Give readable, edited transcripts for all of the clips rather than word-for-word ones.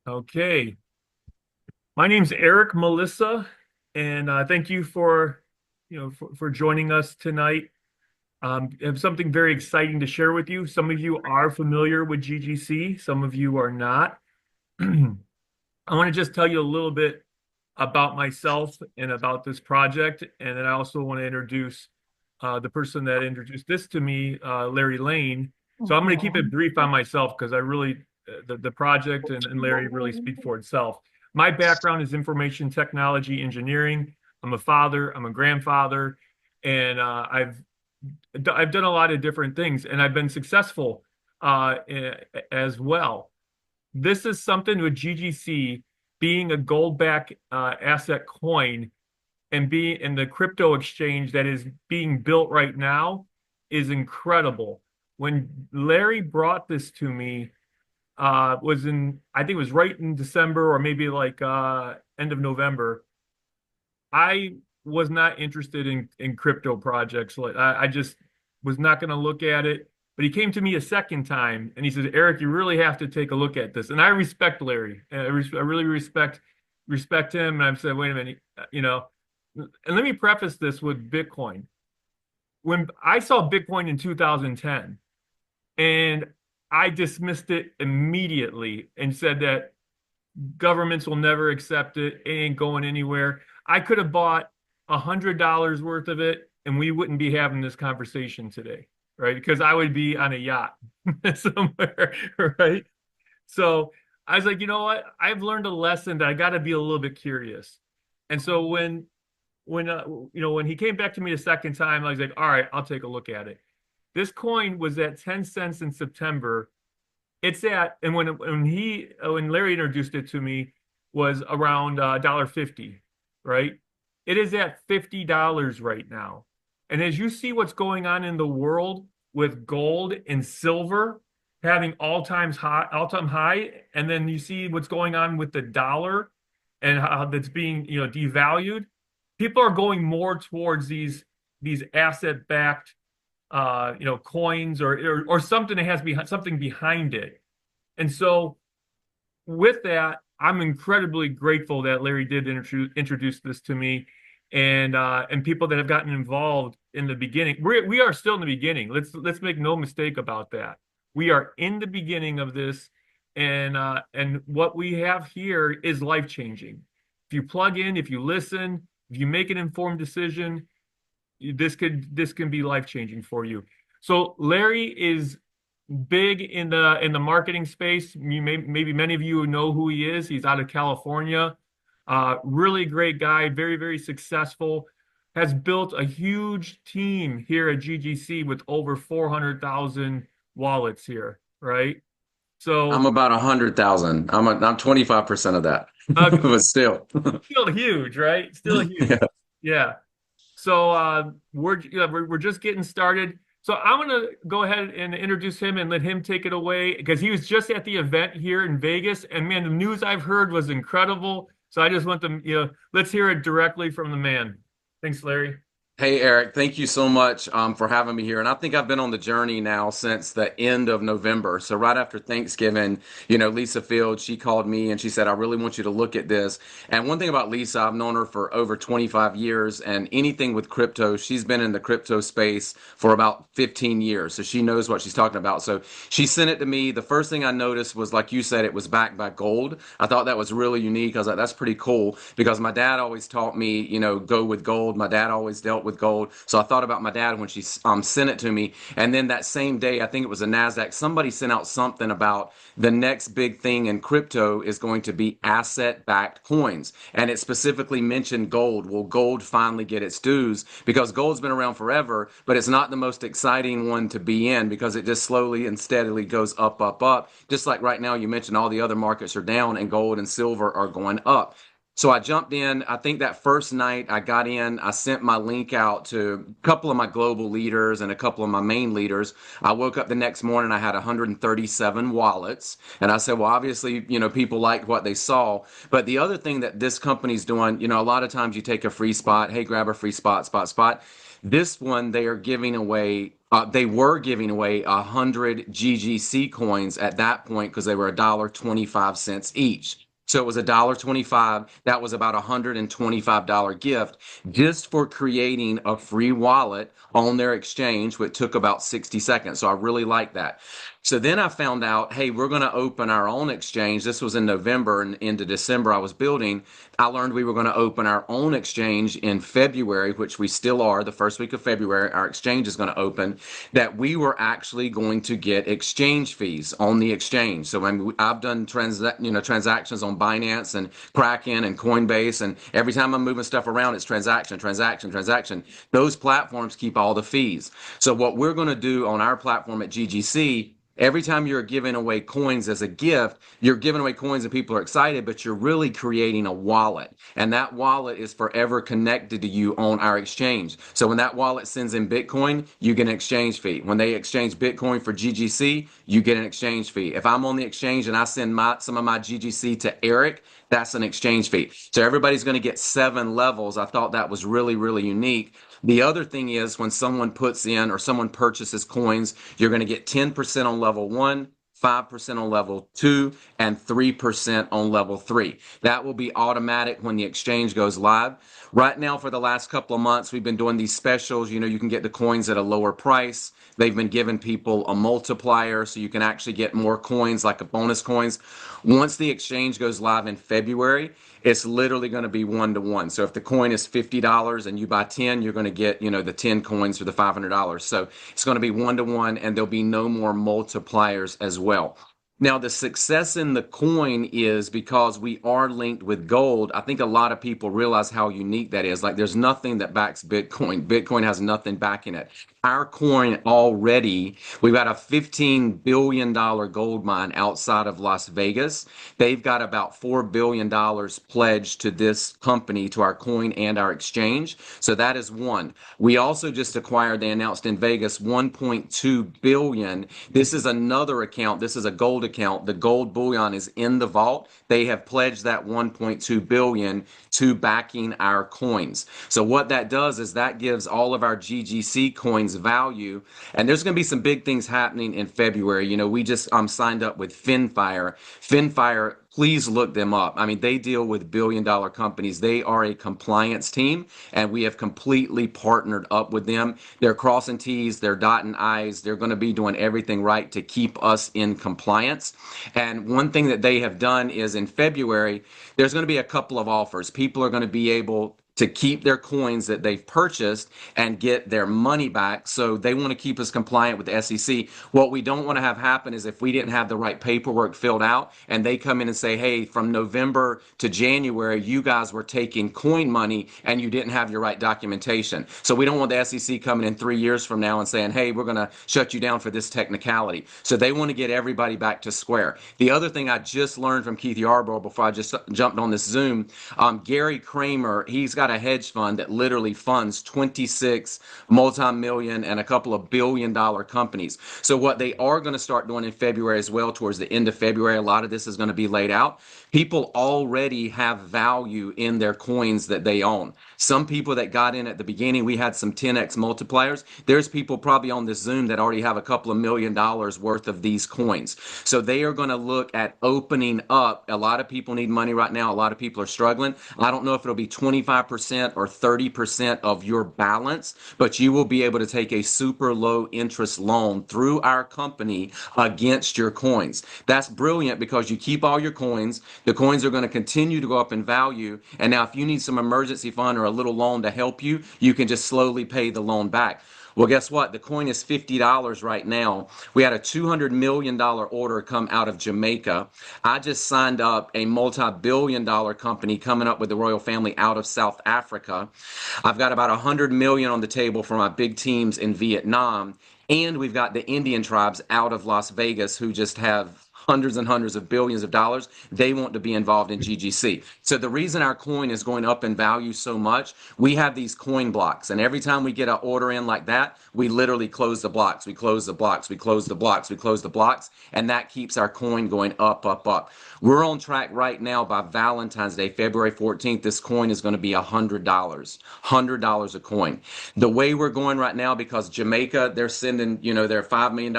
Okay. My name's Eric Melissa, and thank you for, for joining us tonight. I have something very exciting to share with you. Some of you are familiar with GGC, some of you are not. I want to just tell you a little bit about myself and about this project, and then I also want to introduce the person that introduced this to me, Larry Lane. So I'm going to keep it brief on myself because I really, the project and Larry really speak for itself. My background is information technology engineering. I'm a father, I'm a grandfather, and I've done a lot of different things, and I've been successful as well. This is something with GGC being a gold back asset coin and being in the crypto exchange that is being built right now is incredible. When Larry brought this to me, was in, I think it was right in December or maybe like end of November. I was not interested in crypto projects. Like I just was not going to look at it. But he came to me a second time and he said, Eric, you really have to take a look at this. And I respect Larry. I really respect him. And I've said, wait a minute, and let me preface this with Bitcoin. When I saw Bitcoin in 2010 and I dismissed it immediately and said that governments will never accept it. It ain't going anywhere. I could have bought $100 worth of it and we wouldn't be having this conversation today, right? Because I would be on a yacht somewhere, right? So I was like, you know what? I've learned a lesson that I got to be a little bit curious. And so when he came back to me the second time, I was like, all right, I'll take a look at it. This coin was at 10 cents in September. It's at, and when Larry introduced it to me, was around $1.50, right? It is at $50 right now. And as you see what's going on in the world with gold and silver having all-time high, and then you see what's going on with the dollar and how that's being, devalued, people are going more towards these asset-backed coins or something that has something behind it. And so with that, I'm incredibly grateful that Larry did introduce this to me and people that have gotten involved in the beginning. We are still in the beginning. Let's make no mistake about that. We are in the beginning of this, and what we have here is life-changing. If you plug in, if you listen, if you make an informed decision, this can be life-changing for you. So Larry is big in the marketing space. Maybe many of you know who he is. He's out of California. Really great guy, very, very successful. Has built a huge team here at GGC with over 400,000 wallets here, right? I'm So about 100,000. I'm 25% of that, uh, but still. still huge, right? Still huge. Yeah. Yeah. So we're just getting started. So I'm gonna go ahead and introduce him and let him take it away because he was just at the event here in Vegas, and man, the news I've heard was incredible. So I just want them, let's hear it directly from the man. Thanks, Larry. Hey, Eric, thank you so much for having me here. And I think I've been on the journey now since the end of November. So right after Thanksgiving, Lisa Field, she called me and she said, I really want you to look at this. And one thing about Lisa, I've known her for over 25 years and anything with crypto, she's been in the crypto space for about 15 years. So she knows what she's talking about. So she sent it to me. The first thing I noticed was, like you said, it was backed by gold. I thought that was really unique. I was like, that's pretty cool because my dad always taught me, go with gold. My dad always dealt with gold. So I thought about my dad when she sent it to me. And then that same day, I think it was a NASDAQ, somebody sent out something about the next big thing in crypto is going to be asset backed coins. And it specifically mentioned gold. Will gold finally get its dues? Because gold's been around forever, but it's not the most exciting one to be in because it just slowly and steadily goes up, up, up. Just like right now, you mentioned all the other markets are down and gold and silver are going up. So I jumped in. I think that first night I got in, I sent my link out to a couple of my global leaders and a couple of my main leaders. I woke up the next morning, I had 137 wallets. And I said, well, obviously, people liked what they saw. But the other thing that this company's doing, a lot of times you take a free spot, hey, grab a free spot, spot, spot. This one, they are giving away, they were giving away 100 GGC coins at that point because they were $1.25 each. So it was $1.25. That was about a $125 gift just for creating a free wallet on their exchange, which took about 60 seconds. So I really like that. So then I found out, hey, we're going to open our own exchange. This was in November, and into December I was building. I learned we were going to open our own exchange in February, which we still are. The first week of February, our exchange is going to open. That we were actually going to get exchange fees on the exchange. So I've done transactions on Binance and Kraken and Coinbase, and every time I'm moving stuff around, it's transaction, transaction, transaction. Those platforms keep all the fees. So what we're going to do on our platform at GGC, every time you're giving away coins as a gift, you're giving away coins and people are excited, but you're really creating a wallet. And that wallet is forever connected to you on our exchange. So when that wallet sends in Bitcoin, you get an exchange fee. When they exchange Bitcoin for GGC, you get an exchange fee. If I'm on the exchange and I send some of my GGC to Eric, that's an exchange fee. So everybody's going to get 7 levels. I thought that was really, really unique. The other thing is when someone puts in or someone purchases coins, you're going to get 10% on level 1, 5% on level 2, and 3% on level 3. That will be automatic when the exchange goes live. Right now, for the last couple of months, we've been doing these specials. You can get the coins at a lower price. They've been giving people a multiplier so you can actually get more coins, like a bonus coins. Once the exchange goes live in February, it's literally going to be 1-to-1. So if the coin is $50 and you buy 10, you're going to get, the 10 coins for the $500. So it's going to be 1-to-1, and there'll be no more multipliers as well. Now, the success in the coin is because we are linked with gold. I think a lot of people realize how unique that is. Like, there's nothing that backs Bitcoin. Bitcoin has nothing backing it. Our coin already, we've got a $15 billion gold mine outside of Las Vegas. They've got about $4 billion pledged to this company, to our coin and our exchange. So that is one. We also just acquired, they announced in Vegas, 1.2 billion. This is another account. This is a gold account. The gold bullion is in the vault. They have pledged that 1.2 billion to backing our coins. So what that does is that gives all of our GGC coins value. And there's going to be some big things happening in February. We just signed up with Finfire. Finfire, please look them up. I mean, they deal with billion-dollar companies. They are a compliance team, and we have completely partnered up with them. They're crossing T's, they're dotting I's. They're going to be doing everything right to keep us in compliance. And one thing that they have done is in February, there's going to be a couple of offers. People are going to be able to keep their coins that they've purchased and get their money back. So they want to keep us compliant with the SEC. What we don't want to have happen is if we didn't have the right paperwork filled out and they come in and say, hey, from November to January, you guys were taking coin money and you didn't have your right documentation. So we don't want the SEC coming in 3 years from now and saying, hey, we're going to shut you down for this technicality. So they want to get everybody back to square. The other thing I just learned from Keith Yarbrough before I just jumped on this Zoom, Gary Kramer, he's got a hedge fund that literally funds 26 multi-million and a couple of billion-dollar companies. So what they are going to start doing in February as well, towards the end of February, a lot of this is going to be laid out. People already have value in their coins that they own. Some people that got in at the beginning, we had some 10x multipliers. There's people probably on this Zoom that already have a couple of $1 million worth of these coins. So they are going to look at opening up. A lot of people need money right now. A lot of people are struggling. I don't know if it'll be 25% or 30% of your balance, but you will be able to take a super low interest loan through our company against your coins. That's brilliant because you keep all your coins. The coins are going to continue to go up in value. And now if you need some emergency fund or a little loan to help you, you can just slowly pay the loan back. Well, guess what? The coin is $50 right now. We had a $200 million order come out of Jamaica. I just signed up a multi-billion-dollar company coming up with the royal family out of South Africa. I've got about 100 million on the table for my big teams in Vietnam. And we've got the Indian tribes out of Las Vegas who just have hundreds and hundreds of billions of dollars. They want to be involved in GGC. So the reason our coin is going up in value so much, we have these coin blocks. And every time we get an order in like that, we literally close the blocks. We close the blocks. We close the blocks. We close the blocks. And that keeps our coin going up, up, up. We're on track right now by Valentine's Day, February 14th. This coin is going to be $100. $100 a coin. The way we're going right now, because Jamaica, they're sending, their $5 million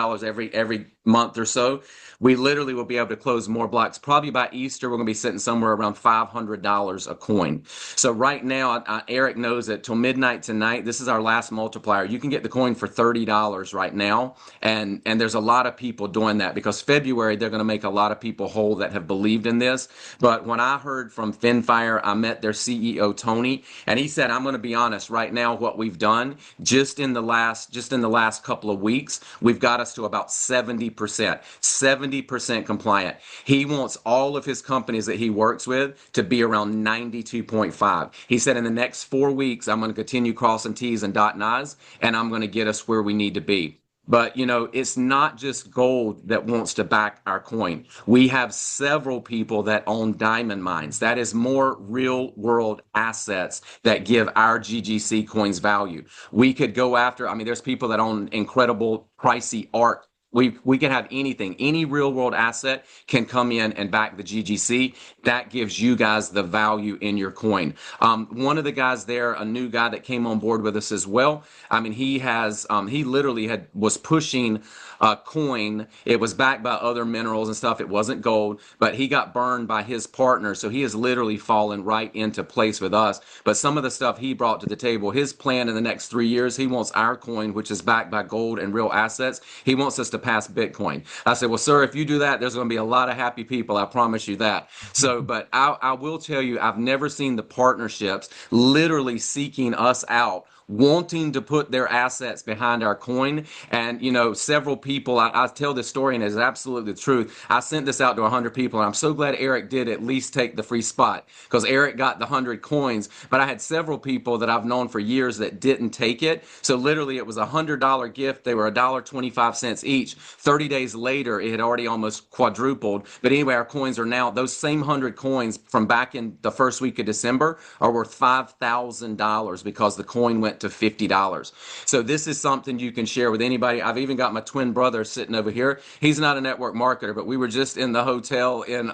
every month or so. We literally will be able to close more blocks. Probably by Easter, we're going to be sitting somewhere around $500 a coin. So right now, Eric knows that till midnight tonight, this is our last multiplier. You can get the coin for $30 right now. And there's a lot of people doing that because February, they're going to make a lot of people whole that have believed in this. But when I heard from Finfire, I met their CEO, Tony, and he said, I'm going to be honest, right now, what we've done just in the last couple of weeks, we've got us to about 70%. 70% compliant. He wants all of his companies that he works with to be around 92.5. He said in the next 4 weeks, I'm going to continue crossing T's and dotting I's, and I'm going to get us where we need to be. But, it's not just gold that wants to back our coin. We have several people that own diamond mines. That is more real world assets that give our GGC coins value. We could go after, there's people that own incredible pricey art. We can have anything. Any real world asset can come in and back the GGC. That gives you guys the value in your coin. One of the guys there, a new guy that came on board with us as well. He literally was pushing a coin. It was backed by other minerals and stuff. It wasn't gold, but he got burned by his partner. So he has literally fallen right into place with us. But some of the stuff he brought to the table, his plan in the next 3 years, he wants our coin, which is backed by gold and real assets. He wants us to pass Bitcoin. I said, well, sir, if you do that, there's going to be a lot of happy people. I promise you that. So, but I will tell you, I've never seen the partnerships literally seeking us out, wanting to put their assets behind our coin. And, several people, I tell this story and it's absolutely the truth. I sent this out to 100 people and I'm so glad Eric did at least take the free spot because Eric got the 100 coins, but I had several people that I've known for years that didn't take it. So literally it was $100 gift. They were $1.25 each. 30 days later, it had already almost quadrupled. But anyway, our coins are now, those same 100 coins from back in the first week of December are worth $5,000 because the coin went to $50. So this is something you can share with anybody. I've even got my twin brother sitting over here. He's not a network marketer, but we were just in the hotel in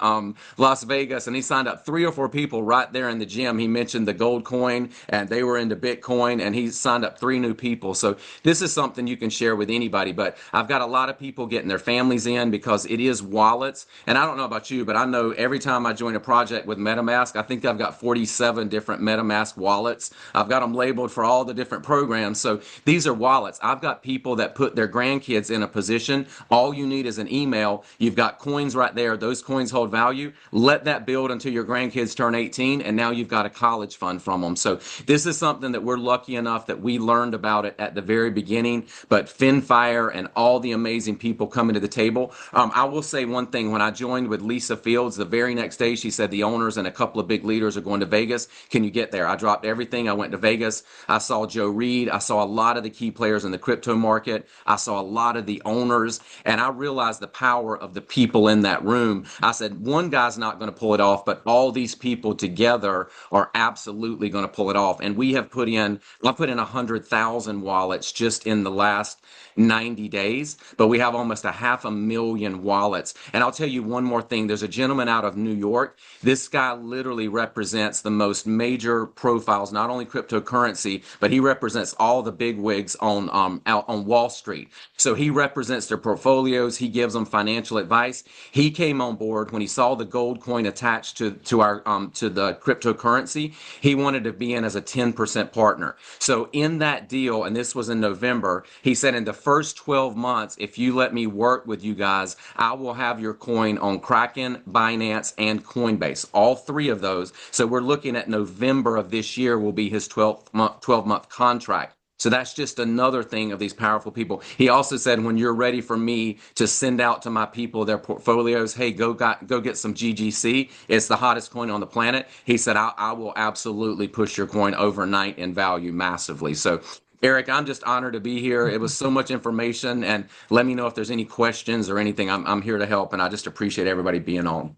Las Vegas and he signed up 3 or 4 people right there in the gym. He mentioned the gold coin and they were into Bitcoin and he signed up 3 new people. So this is something you can share with anybody. But I've got a lot of people getting their families in because it is wallets. And I don't know about you, but I know every time I join a project with MetaMask, I think I've got 47 different MetaMask wallets. I've got them labeled for all the different programs. So these are wallets. I've got people that put their grandkids in a position. All you need is an email. You've got coins right there. Those coins hold value. Let that build until your grandkids turn 18, and now you've got a college fund from them. So this is something that we're lucky enough that we learned about it at the very beginning. But Finfire and all the amazing people coming to the table. I will say one thing. When I joined with Lisa Fields, the very next day, she said the owners and a couple of big leaders are going to Vegas. Can you get there? I dropped everything. I went to Vegas. I saw Joe Reed. I saw a lot of the key players in the crypto market. I saw a lot of the owners, and I realized the power of the people in that room. I said, one guy's not going to pull it off, but all these people together are absolutely going to pull it off. And I put in 100,000 wallets just in the last 90 days, but we have almost 500,000 wallets. And I'll tell you one more thing. There's a gentleman out of New York. This guy literally represents the most major profiles, not only cryptocurrency, but he represents all the big wigs out on Wall Street. So he represents their portfolios. He gives them financial advice. He came on board when he saw the gold coin attached to the cryptocurrency. He wanted to be in as a 10% partner. So in that deal, and this was in November, he said in the first 12 months, if you let me work with you guys, I will have your coin on Kraken, Binance, and Coinbase, all 3 of those. So we're looking at November of this year will be his 12-month contract. So that's just another thing of these powerful people. He also said, when you're ready for me to send out to my people their portfolios, hey, go get some GGC. It's the hottest coin on the planet. He said, I will absolutely push your coin overnight in value massively. So Eric, I'm just honored to be here. It was so much information, and let me know if there's any questions or anything. I'm here to help, and I just appreciate everybody being on.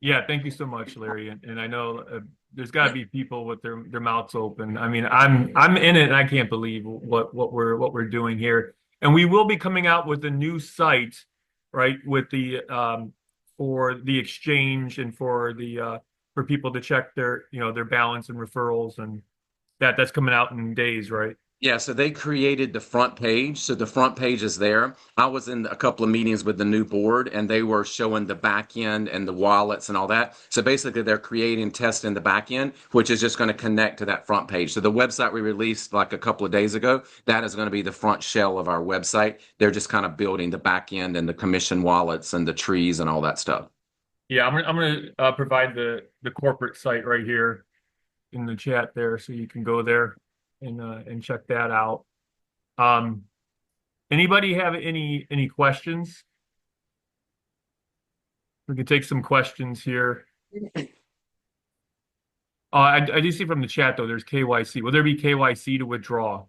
Yeah, thank you so much, Larry. And I know there's got to be people with their mouths open. I mean, I'm in it, and I can't believe what we're doing here. And we will be coming out with a new site, right, with the for the exchange and for people to check their their balance and referrals, and that's coming out in days, right? Yeah, so they created the front page. So the front page is there. I was in a couple of meetings with the new board and they were showing the back end and the wallets and all that. So basically they're creating testing the back end, which is just going to connect to that front page. So the website we released like a couple of days ago, that is going to be the front shell of our website. They're just kind of building the back end and the commission wallets and the trees and all that stuff. Yeah, I'm gonna provide the corporate site right here in the chat there, so you can go there and check that out. Um, Anybody have any questions? We can take some questions here. I do see from the chat though, there's KYC. Will there be KYC to withdraw?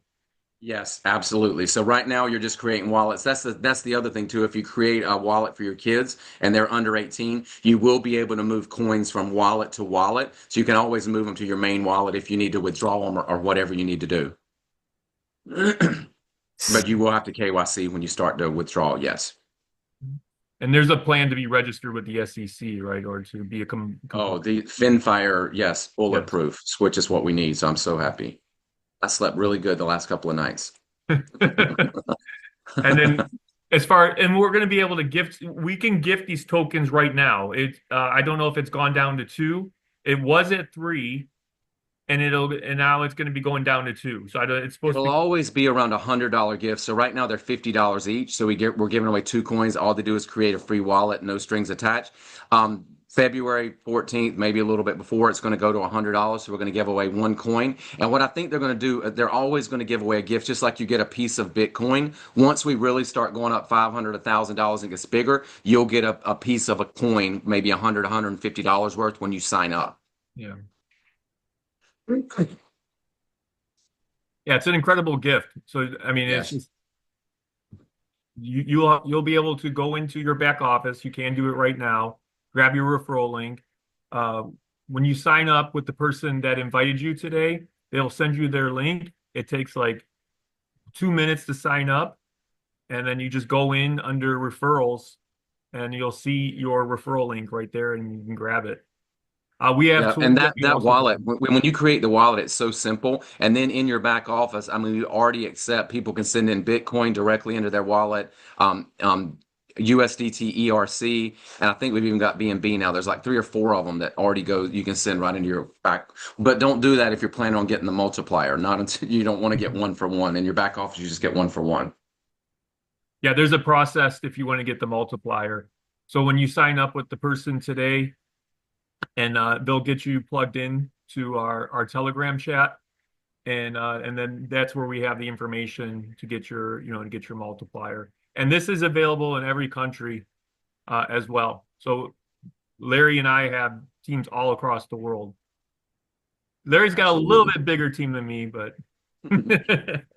Yes, absolutely. So right now you're just creating wallets. That's the other thing too. If you create a wallet for your kids and they're under 18, you will be able to move coins from wallet to wallet. So you can always move them to your main wallet if you need to withdraw them or whatever you need to do. But you will have to KYC when you start to withdraw, yes. And there's a plan to be registered with the SEC, right? Or to be a Oh, the Finfire, yes, yes. bulletproof, which is what we need. So I'm so happy. I slept really good the last couple of nights. And then and we're going to be able to we can gift these tokens right now. I don't know if it's gone down to 2. It was at 3 and now it's going to be going down to 2. So it's supposed It'll to be, always be around $100 gift. So right now they're $50 each. So we're giving away 2 coins. All they do is create a free wallet, no strings attached. February 14th, maybe a little bit before, it's going to go to $100. So we're going to give away 1 coin. And what I think they're going to do, they're always going to give away a gift, just like you get a piece of Bitcoin. Once we really start going up $500, $1,000 and gets bigger, you'll get a piece of a coin, maybe $100, $150 worth when you sign up. yeah. Yeah, it's an incredible gift. So I mean, it's Yes. just you'll be able to go into your back office. You can do it right now. Grab your referral link. Uh, when you sign up with the person that invited you today, they'll send you their link. It takes like 2 minutes to sign up, and then you just go in under referrals, and you'll see your referral link right there, and you can grab it. We have Yeah, and tools that we that also wallet, when you create the wallet, it's so simple. And then in your back office, I mean, we already accept people can send in Bitcoin directly into their wallet, USDT, ERC, and I think we've even got BNB now. There's like 3 or 4 of them that already go. You can send right into your back, but don't do that if you're planning on getting the multiplier. Not until you don't want to get 1 for 1 in your back office. You just get 1 for 1. Yeah, there's a process if you want to get the multiplier. So when you sign up with the person today, and they'll get you plugged in to our Telegram chat, and then that's where we have the information to get your to get your multiplier. And this is available in every country as well. So Larry and I have teams all across the world. Larry's got a little Absolutely. bit bigger team than me, but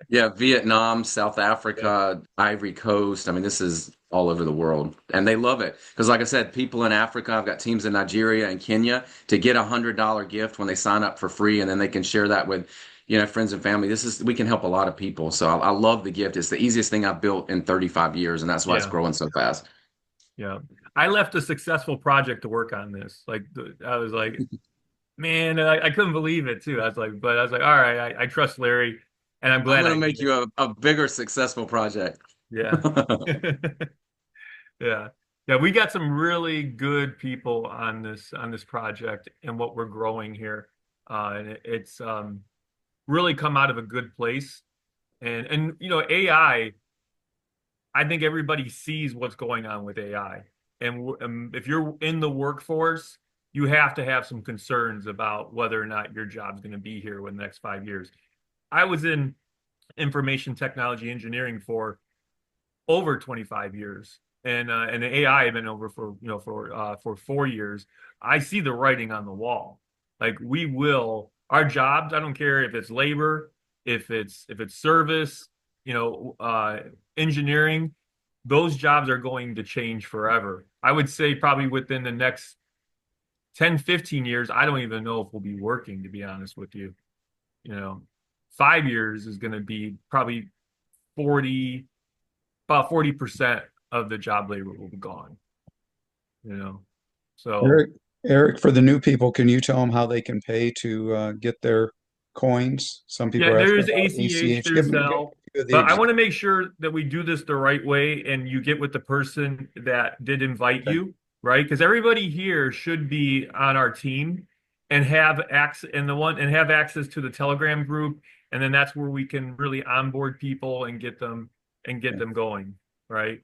Yeah, Vietnam, South yeah, Africa, Ivory Coast. I mean, this is all over the world. And they love it. Because, like I said, people in Africa, I've got teams in Nigeria and Kenya to get $100 gift when they sign up for free, and then they can share that with, friends and family. We can help a lot of people. So I love the gift. It's the easiest thing I've built in 35 years, and that's why it's yeah, growing so fast. yeah. I left a successful project to work on this. Like I was like, man, I couldn't believe it too. But I was like, all right, I trust Larry, and I'm I'm glad going I to make did. you a bigger successful project. Yeah. Yeah. Yeah, we got some really good people on this project and what we're growing here. And it's really come out of a good place. And AI, I think everybody sees what's going on with AI. And if you're in the workforce, you have to have some concerns about whether or not your job's going to be here in the next 5 years. I was in information technology engineering for over 25 years, and AI have been over for 4 years. I see the writing on the wall. Like our jobs, I don't care if it's labor, if it's service, engineering, those jobs are going to change forever. I would say probably within the next 10, 15 years, I don't even know if we'll be working, to be honest with you. You know, 5 years is going to be probably 40, about 40% of the job labor will be gone, you know. So Eric, Eric, for the new people, can you tell them how they can pay to get their coins? Some people yeah, are asking there's about ACH, ACH. Give there's me Zelle, the but I example. want to make sure that we do this the right way and you get with the person that did invite Okay. you, right? Because everybody here should be on our team and have access to the Telegram group, and then that's where we can really onboard people and get them going, right?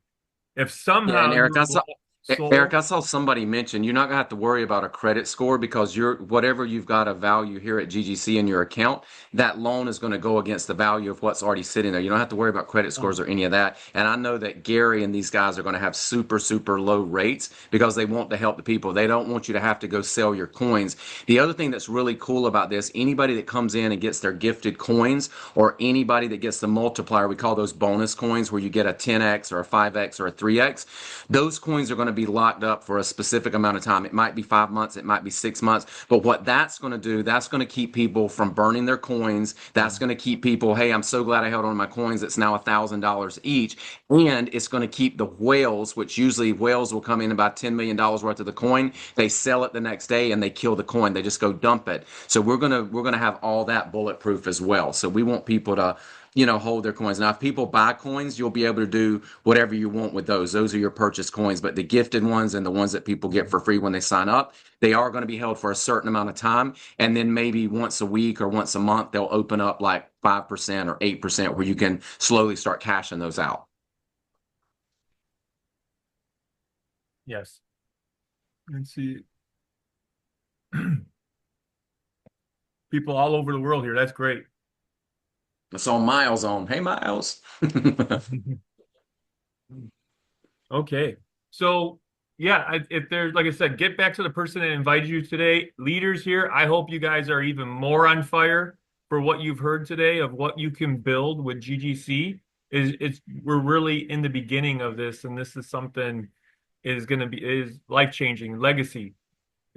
If Yeah, and somehow Eric, you're I saw Eric, soul, I saw somebody mention you're not gonna have to worry about a credit score because you're whatever you've got a value here at GGC in your account, that loan is going to go against the value of what's already sitting there. You don't have to worry about credit scores or any of that. And I know that Gary and these guys are going to have super, super low rates because they want to help the people. They don't want you to have to go sell your coins. The other thing that's really cool about this, anybody that comes in and gets their gifted coins or anybody that gets the multiplier, we call those bonus coins where you get a 10x or a 5x or a 3x, those coins are going to be locked up for a specific amount of time. It might be 5 months, it might be 6 months, but what that's going to do, that's going to keep people from burning their coins. That's going to keep people, hey, I'm so glad I held on to my coins. It's now $1,000 each. And it's going to keep the whales, which usually whales will come in about $10 million worth of the coin. They sell it the next day and they kill the coin. They just go dump it. So we're gonna have all that bulletproof as well. So we want people to hold their coins. Now, if people buy coins, you'll be able to do whatever you want with those. Those are your purchase coins, but the gifted ones and the ones that people get for free when they sign up, they are going to be held for a certain amount of time. And then maybe once a week or once a month, they'll open up like 5% or 8% where you can slowly start cashing those out. yes. Let's see. People all over the world here. That's great. It's on Miles on. Hey, Miles. Okay. So, yeah, if there's, like I said, get back to the person that invited you today. Leaders here, I hope you guys are even more on fire for what you've heard today of what you can build with GGC. We're really in the beginning of this, and this is something is life-changing legacy.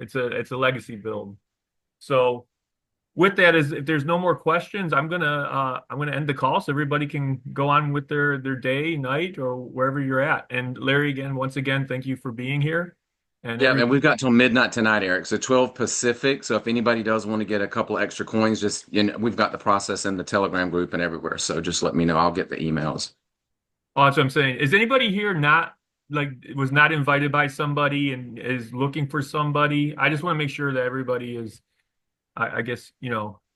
It's a legacy build. So with that, is if there's no more questions, I'm gonna end the call so everybody can go on with their day, night, or wherever you're at. And Larry, again, once again, thank you for being here. And Yeah, and we've everybody, got till midnight tonight, Eric. So 12 Pacific. So if anybody does want to get a couple extra coins, just we've got the process in the Telegram group and everywhere. So just let me know. I'll get the emails. oh, that's what I'm saying. Is anybody here not like was not invited by somebody and is looking for somebody? I just want to make sure that everybody is, I guess,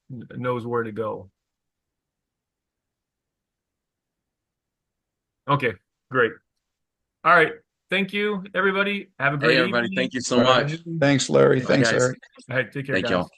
knows where to go. Okay, great. All right. Thank you, everybody. Have a Hey, great everybody. evening. Thank you so All right. much. Thanks, Larry. Bye, Thanks, guys. Eric. All right, take care, Thank y'all. guys.